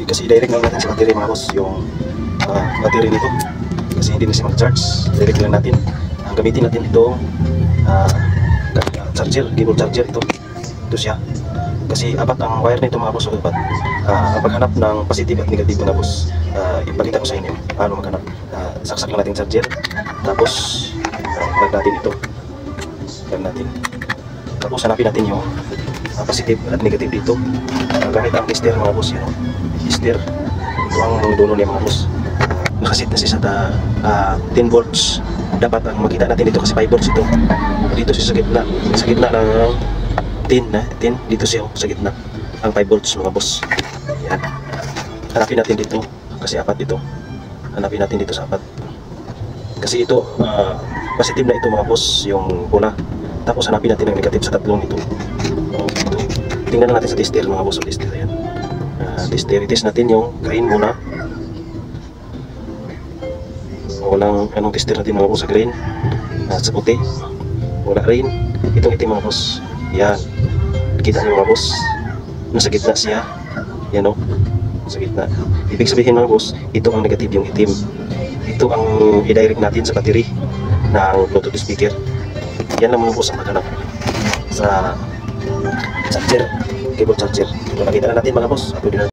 Kasi direct lang natin sa battery mga boss, yung battery nito. Kasi hindi na siya mag-charge. Direct lang natin. Ang gamitin natin itong charger, cable charger ito. Ito siya. Kasi apat ang wire nito mga boss. So, ang paghanap ng positive at negative mga boss, ipakita ko sa inyo paano maghanap. Saksak lang natin charger. Tapos plug natin ito. Plug natin. Tapos hanapin natin yung positive at negative dito. Gamit ang tester mga boss. Yan, tester. Ito ang dulo niya mga boss. Nakasit na siya sa 10 volts. Dapat ang makita natin dito kasi 5 volts ito. Dito siya sa gitna ng 10 dito siya sa gitna. Ang 5 volts mga boss. Yan. Hanapin natin dito kasi apat ito. Hanapin natin dito sa apat. Kasi ito positive na ito mga boss, yung pula. Tapos hanapin natin ang negative sa tatlong ito. Ito. Tingnan natin sa tester mga boss. Tester yan. Tester. I-test natin yung green muna. Walang anong tester natin mga boss sa green. Sa puti. Wala rin. Itong itim mga boss. Yan. Kita nyo mga boss. Nasa gitna siya. Yan o. Sa gitna. Ibig sabihin mga boss, ito ang negative yung itim. Ito ang i-direct natin sa battery ng Bluetooth speaker. Yan lang mga boss ang maghanap sa charger. Cable charger. Ito nakita na natin mga boss. Upload na